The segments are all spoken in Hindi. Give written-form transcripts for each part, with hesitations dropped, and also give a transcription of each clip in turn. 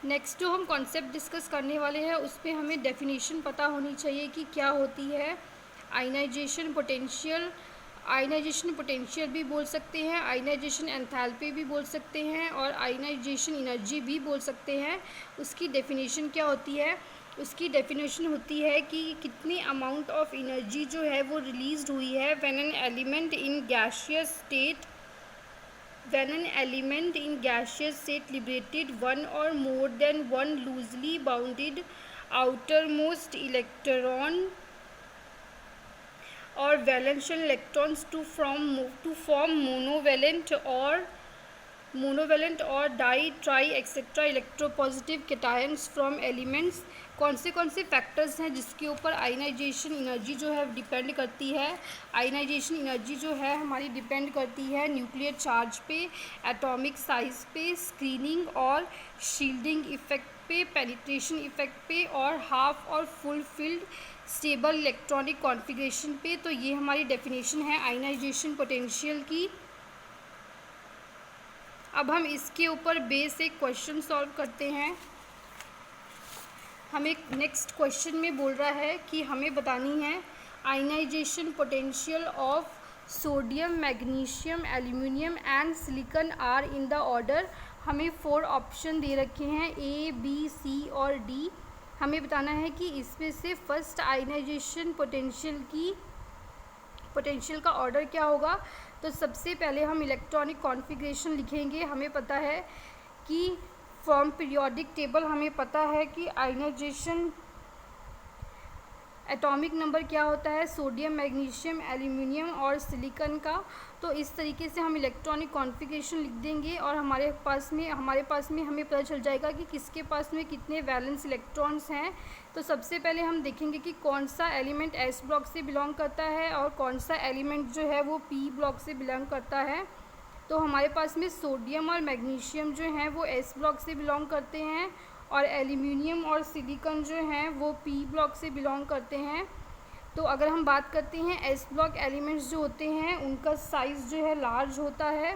नेक्स्ट जो हम कॉन्सेप्ट डिस्कस करने वाले हैं उस पर हमें डेफिनेशन पता होनी चाहिए कि क्या होती है आयनाइजेशन पोटेंशियल। आयनाइजेशन पोटेंशियल भी बोल सकते हैं, आयनाइजेशन एंथैल्पी भी बोल सकते हैं और आयनाइजेशन एनर्जी भी बोल सकते हैं। उसकी डेफिनेशन क्या होती है? उसकी डेफिनेशन होती है कि कितनी अमाउंट ऑफ एनर्जी जो है वो रिलीज़ हुई है when an element in gaseous state liberated one or more than one loosely bounded outermost electron or valence electrons to form monovalent or di tri etc electropositive cations from elements। कौन से फैक्टर्स हैं जिसके ऊपर आयनाइजेशन एनर्जी जो है डिपेंड करती है? आयनाइजेशन एनर्जी जो है हमारी डिपेंड करती है न्यूक्लियर चार्ज पे, एटॉमिक साइज पे, स्क्रीनिंग और शील्डिंग इफेक्ट पे, पेनिट्रेशन इफेक्ट पे और हाफ और full field stable electronic configuration पे। तो ये हमारी डेफिनेशन है आयनाइजेशन पोटेंशियल की। अब हम इसके ऊपर बेस एक क्वेश्चन सॉल्व करते हैं। हमें नेक्स्ट क्वेश्चन में बोल रहा है कि हमें बतानी है ionization potential of sodium, magnesium, aluminium and silicon are in the order. हमें 4 ऑप्शन दे रखे हैं A, B, C और D। हमें बताना है कि इसमें से फर्स्ट आयनाइजेशन पोटेंशियल का ऑर्डर क्या होगा। तो सबसे पहले हम इलेक्ट्रॉनिक कॉन्फ़िगरेशन लिखेंगे। हमें पता है कि फ्रॉम पीरियोडिक टेबल हमें पता है कि आयनाइजेशन एटॉमिक नंबर क्या होता है सोडियम, मैग्नीशियम, एल्यूमिनियम और सिलिकॉन का। तो इस तरीके से हम इलेक्ट्रॉनिक कॉन्फ़िगरेशन लिख देंगे और हमारे पास में हमें पता चल जाएगा कि किसके पास में कितने वैलेंस इलेक्ट्रॉन्स हैं। तो सबसे पहले हम देखेंगे कि कौन सा एलिमेंट एस ब्लॉक से बिलोंग करता है और कौन सा एलिमेंट जो है वो पी ब्लॉक से बिलोंग करता है। तो हमारे पास में सोडियम और मैग्नीशियम जो हैं वो एस ब्लॉक से बिलोंग करते हैं और एल्यूमिनियम और सिलिकॉन जो हैं वो पी ब्लॉक से बिलोंग करते हैं। तो अगर हम बात करते हैं एस ब्लॉक एलिमेंट्स जो होते हैं उनका साइज़ जो है लार्ज होता है,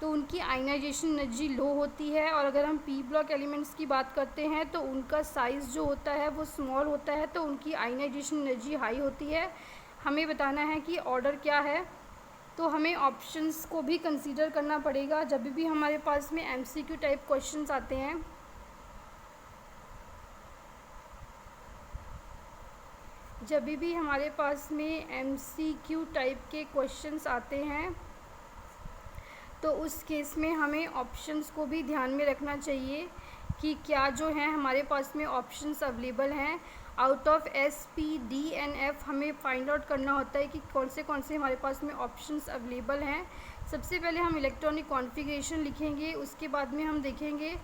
तो उनकी आयनाइजेशन एनर्जी लो होती है। और अगर हम पी ब्लॉक एलिमेंट्स की बात करते हैं तो उनका साइज़ जो होता है वो स्मॉल होता है, तो उनकी आयनाइजेशन एनर्जी हाई होती है। हमें बताना है कि ऑर्डर क्या है। तो हमें ऑप्शंस को भी कंसीडर करना पड़ेगा जब भी हमारे पास में एमसीक्यू टाइप क्वेश्चंस आते हैं। जब भी हमारे पास में एमसीक्यू टाइप के क्वेश्चंस आते हैं तो उस केस में हमें ऑप्शंस को भी ध्यान में रखना चाहिए कि क्या जो है हमारे पास में ऑप्शंस अवेलेबल हैं। Out of S, P, D and F हमें फाइंड आउट करना होता है कि कौन से हमारे पास में ऑप्शंस अवेलेबल हैं। सबसे पहले हम इलेक्ट्रॉनिक कॉन्फ़िगरेशन लिखेंगे, उसके बाद में हम देखेंगे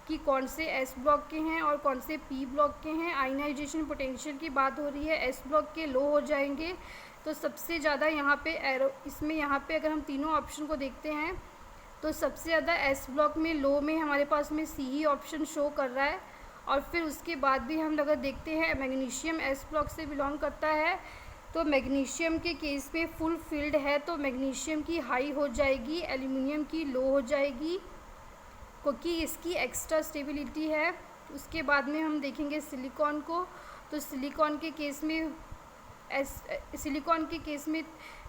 कि कौन से एस ब्लॉक के हैं और कौन से पी ब्लॉक के हैं। आयनाइजेशन पोटेंशियल की बात हो रही है, एस ब्लॉक के लो हो जाएंगे। तो सबसे ज़्यादा यहाँ पे यहाँ पे अगर हम तीनों ऑप्शन को देखते हैं तो सबसे ज़्यादा एस ब्लॉक में लो में हमारे पास में सी ही ऑप्शन शो कर रहा है। और फिर उसके बाद भी हम अगर देखते हैं मैग्नीशियम एस ब्लॉक से बिलोंग करता है, तो मैग्नीशियम के केस में फुल फील्ड है तो मैग्नीशियम की हाई हो जाएगी, एल्यूमिनियम की लो हो जाएगी क्योंकि इसकी एक्स्ट्रा स्टेबिलिटी है। उसके बाद में हम देखेंगे सिलिकॉन को, तो सिलिकॉन के केस में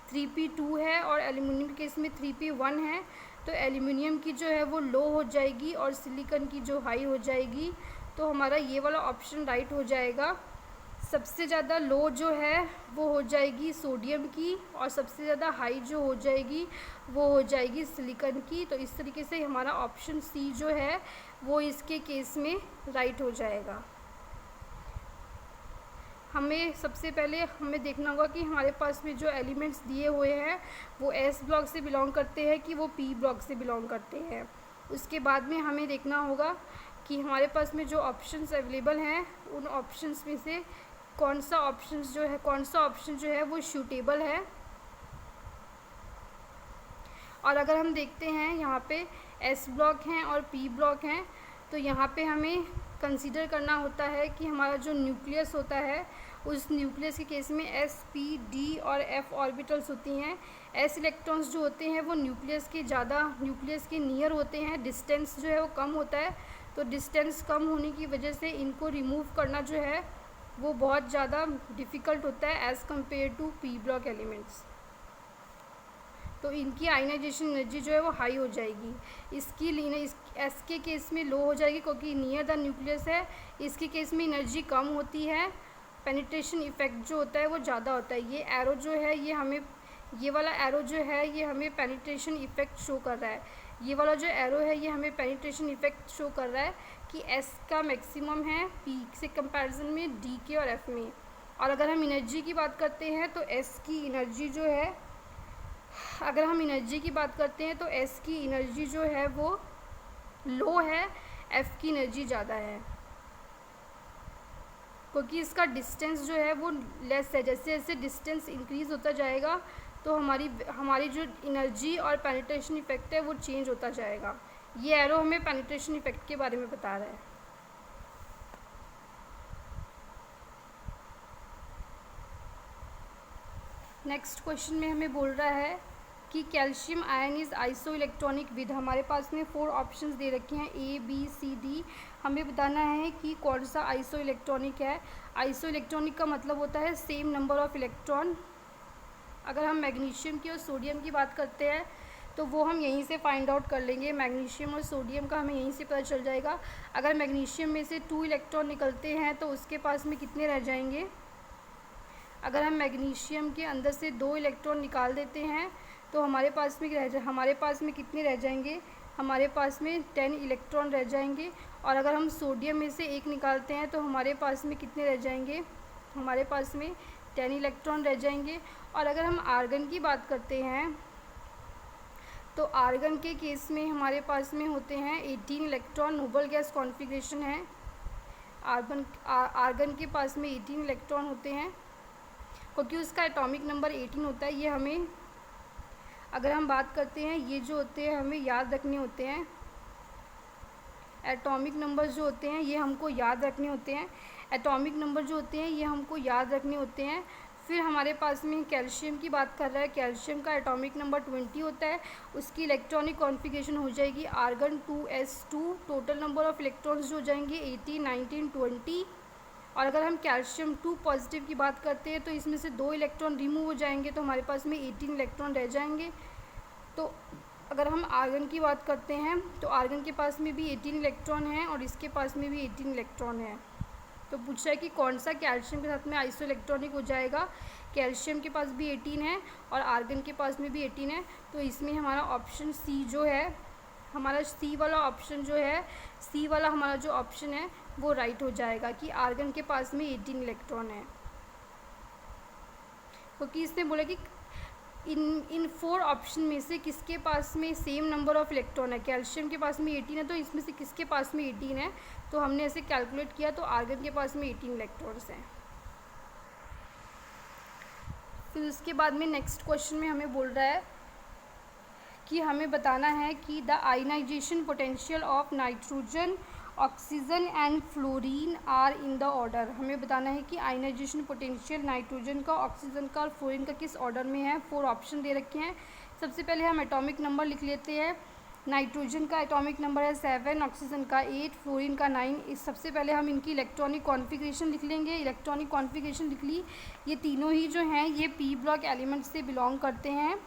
3p2 है और एल्यूमिनियम के केस में 3p1 है। तो एल्यूमिनियम की जो है वो लो हो जाएगी और सिलिकॉन की जो हाई हो जाएगी। तो हमारा ये वाला ऑप्शन राइट हो जाएगा। सबसे ज़्यादा लो जो है वो हो जाएगी सोडियम की और सबसे ज़्यादा हाई जो हो जाएगी वो हो जाएगी सिलिकॉन की। तो इस तरीके से हमारा ऑप्शन सी जो है वो इसके केस में राइट हो जाएगा। हमें सबसे पहले देखना होगा कि हमारे पास में जो एलिमेंट्स दिए हुए हैं वो एस ब्लॉक से बिलोंग करते हैं कि वो पी ब्लॉक से बिलोंग करते हैं। उसके बाद में हमें देखना होगा कि हमारे पास में जो ऑप्शंस अवेलेबल हैं उन ऑप्शंस में से कौन सा ऑप्शन जो है वो सूटेबल है। और अगर हम देखते हैं यहाँ पे एस ब्लॉक हैं और पी ब्लॉक हैं, तो यहाँ पे हमें कंसीडर करना होता है कि हमारा जो न्यूक्लियस होता है उस न्यूक्लियस के केस में एस, पी, डी और एफ ऑर्बिटल्स होती हैं। एस इलेक्ट्रॉन्स जो होते हैं वो न्यूक्लियस के नियर होते हैं, डिस्टेंस जो है वो कम होता है। तो डिस्टेंस कम होने की वजह से इनको रिमूव करना जो है वो बहुत ज़्यादा डिफ़िकल्ट होता है as compare to P block elements. तो इनकी आयनाइजेशन एनर्जी जो है वो हाई हो जाएगी। इसकी एस के केस में लो हो जाएगी क्योंकि नियर द न्यूक्लियस है। इसके केस में एनर्जी कम होती है, पेनिट्रेशन इफेक्ट जो होता है वो ज़्यादा होता है। ये एरो जो है ये वाला एरो जो है ये हमें पेनिट्रेशन इफेक्ट शो कर रहा है। ये वाला जो एरो है ये हमें पेनिट्रेशन इफेक्ट शो कर रहा है कि एस का मैक्सिमम है पी से कंपैरिजन में डी के और एफ में। और अगर हम एनर्जी की बात करते हैं तो एस की एनर्जी जो है, अगर हम एनर्जी की बात करते हैं तो एस की एनर्जी जो है वो लो है, एफ की एनर्जी ज़्यादा है क्योंकि इसका डिस्टेंस जो है वो लेस है। जैसे जैसे डिस्टेंस इंक्रीज़ होता जाएगा तो हमारी जो एनर्जी और पेनिट्रेशन इफेक्ट है वो चेंज होता जाएगा। ये एरो हमें पेनिट्रेशन इफेक्ट के बारे में बता रहा है। नेक्स्ट क्वेश्चन में हमें बोल रहा है कि calcium ion is iso electronic with. हमारे पास में 4 ऑप्शंस दे रखे हैं A B C D। हमें बताना है कि कौन सा आइसो इलेक्ट्रॉनिक है। आइसो इलेक्ट्रॉनिक का मतलब होता है सेम नंबर ऑफ़ इलेक्ट्रॉन। अगर हम मैग्नीशियम की और सोडियम की बात करते हैं तो वो हम यहीं से फाइंड आउट कर लेंगे। मैग्नीशियम और सोडियम का हमें यहीं से पता चल जाएगा। अगर मैग्नीशियम में से 2 इलेक्ट्रॉन निकलते हैं तो उसके पास में कितने रह जाएंगे। अगर हम मैग्नीशियम के अंदर से 2 इलेक्ट्रॉन निकाल देते हैं तो हमारे पास में कितने रह जाएंगे। हमारे पास में 10 इलेक्ट्रॉन रह जाएंगे। और अगर हम सोडियम में से 1 निकालते हैं तो हमारे पास में कितने रह जाएंगे। हमारे पास में 10 इलेक्ट्रॉन रह जाएंगे। और अगर हम आर्गन की बात करते हैं तो आर्गन के केस में हमारे पास में होते हैं 18 इलेक्ट्रॉन। नोबल गैस कॉन्फ़िगरेशन है। आर्गन के पास में 18 इलेक्ट्रॉन होते हैं क्योंकि उसका एटॉमिक नंबर 18 होता है। ये हमें, अगर हम बात करते हैं, ये जो होते हैं हमें याद रखने होते हैं। एटॉमिक नंबर जो होते हैं ये हमको याद रखने होते हैं। एटॉमिक नंबर जो होते हैं ये हमको याद रखने होते हैं। फिर हमारे पास में कैल्शियम की बात कर रहा है। कैल्शियम का एटॉमिक नंबर 20 होता है। उसकी इलेक्ट्रॉनिक कॉन्फ़िगरेशन हो जाएगी argon 2s2। Total number of electrons जो हो जाएंगे 18, 19, 20। और अगर हम कैल्शियम 2 पॉजिटिव की बात करते हैं तो इसमें से 2 इलेक्ट्रॉन रिमूव हो जाएंगे तो हमारे पास में 18 इलेक्ट्रॉन रह जाएंगे। तो अगर हम आर्गन की बात करते हैं तो आर्गन के पास में भी 18 इलेक्ट्रॉन हैं और इसके पास में भी 18 इलेक्ट्रॉन है। तो पूछ रहा है कि कौन सा कैल्शियम के साथ में आइसो इलेक्ट्रॉनिक हो जाएगा। कैल्शियम के पास भी 18 है और आर्गन के पास में भी 18 है। तो इसमें हमारा ऑप्शन सी जो है, हमारा सी वाला ऑप्शन जो है, सी वाला हमारा जो ऑप्शन है वो राइट हो जाएगा कि आर्गन के पास में 18 इलेक्ट्रॉन है। क्योंकि इसने बोला कि इन 4 ऑप्शन में से किसके पास में सेम नंबर ऑफ़ इलेक्ट्रॉन है। कैल्शियम के पास में 18 है तो इसमें से किसके पास में 18 है। तो हमने ऐसे कैलकुलेट किया तो आर्गन के पास में 18 इलेक्ट्रॉन्स हैं। फिर उसके बाद में नेक्स्ट क्वेश्चन में हमें बोल रहा है कि हमें बताना है कि the ionization potential of nitrogen, oxygen and fluorine are in the order. हमें बताना है कि आयनाइजेशन पोटेंशियल नाइट्रोजन का, ऑक्सीजन का और फ्लोरीन का किस ऑर्डर में है। 4 ऑप्शन दे रखे हैं। सबसे पहले हम एटॉमिक नंबर लिख लेते हैं। नाइट्रोजन का एटॉमिक नंबर है 7, ऑक्सीजन का 8, फ्लोरीन का 9। इस सबसे पहले हम इनकी इलेक्ट्रॉनिक कॉन्फ़िगरेशन लिख लेंगे। इलेक्ट्रॉनिक कॉन्फ़िगरेशन लिख ली। ये तीनों ही जो हैं ये पी ब्लॉक एलिमेंट से बिलोंग करते हैं।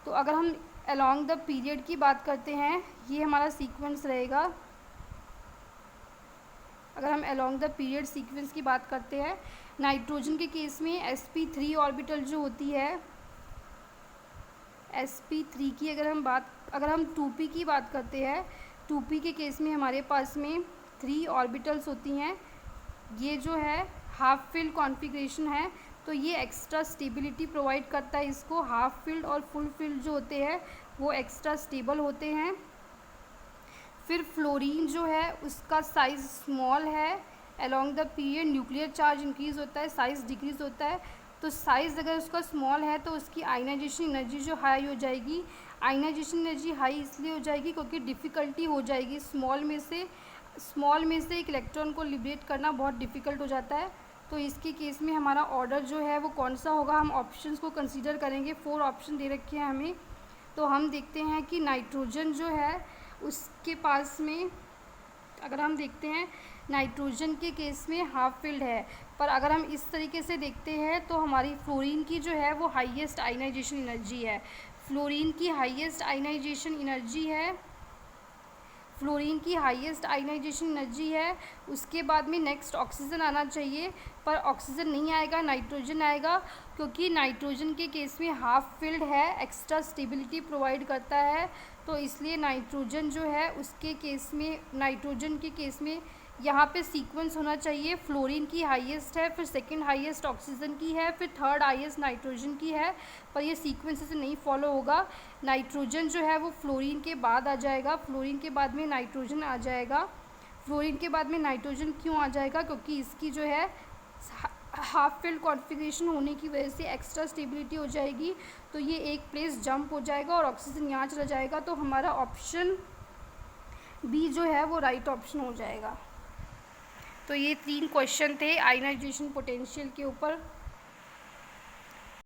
तो अगर हम अलॉन्ग द पीरियड की बात करते हैं, ये हमारा सीक्वेंस रहेगा। अगर हम अलॉन्ग द पीरियड सीक्वेंस की बात करते हैं, नाइट्रोजन के केस में sp3 ऑर्बिटल जो होती है, sp3 की अगर हम 2p की बात करते हैं, 2p के केस में हमारे पास में 3 ऑर्बिटल्स होती हैं। ये जो है हाफ फिल्ड कॉन्फ़िगरेशन है तो ये एक्स्ट्रा स्टेबिलिटी प्रोवाइड करता है इसको। हाफ फिल्ड और फुल फिल्ड जो होते हैं वो एक्स्ट्रा स्टेबल होते हैं। फिर फ्लोरीन जो है उसका साइज़ स्मॉल है। Along the period nuclear charge increase होता है, साइज़ डिक्रीज़ होता है। तो साइज़ अगर उसका स्मॉल है तो उसकी आयनाइजेशन एनर्जी जो हाई हो जाएगी। आयनाइजेशन एनर्जी हाई इसलिए हो जाएगी क्योंकि डिफ़िकल्टी हो जाएगी। स्मॉल में से एक इलेक्ट्रॉन को लिबरेट करना बहुत डिफ़िकल्ट हो जाता है। तो इसके केस में हमारा ऑर्डर जो है वो कौन सा होगा, हम ऑप्शंस को कंसीडर करेंगे। 4 ऑप्शन दे रखे हैं हमें। तो हम देखते हैं कि नाइट्रोजन जो है उसके पास में अगर हम देखते हैं नाइट्रोजन के केस में हाफ फिल्ड है, पर अगर हम इस तरीके से देखते हैं तो हमारी फ्लोरीन की जो है वो हाईएस्ट आयनाइजेशन एनर्जी है। फ्लोरीन की हाईएस्ट आयनाइजेशन एनर्जी है, फ्लोरीन की हाईएस्ट आयनाइजेशन एनर्जी है। उसके बाद में नेक्स्ट ऑक्सीजन आना चाहिए, पर ऑक्सीजन नहीं आएगा, नाइट्रोजन आएगा, क्योंकि नाइट्रोजन के केस में हाफ फिल्ड है, एक्स्ट्रा स्टेबिलिटी प्रोवाइड करता है। तो इसलिए नाइट्रोजन जो है उसके केस में, नाइट्रोजन के केस में यहाँ पे सीक्वेंस होना चाहिए, फ्लोरीन की हाईएस्ट है, फिर सेकंड हाईएस्ट ऑक्सीजन की है, फिर थर्ड हाईएस्ट नाइट्रोजन की है, पर ये सीक्वेंस से नहीं फॉलो होगा। नाइट्रोजन जो है वो फ्लोरीन के बाद आ जाएगा, फ्लोरीन के बाद में नाइट्रोजन आ जाएगा। फ्लोरीन के बाद में नाइट्रोजन क्यों आ जाएगा? क्योंकि इसकी जो है हाफ फिल्ड कॉन्फ़िगरेशन होने की वजह से एक्स्ट्रा स्टेबिलिटी हो जाएगी, तो ये एक प्लेस जंप हो जाएगा और ऑक्सीजन यहाँ चला जाएगा। तो हमारा ऑप्शन बी जो है वो राइट ऑप्शन हो जाएगा। तो ये 3 क्वेश्चन थे आयनाइजेशन पोटेंशियल के ऊपर।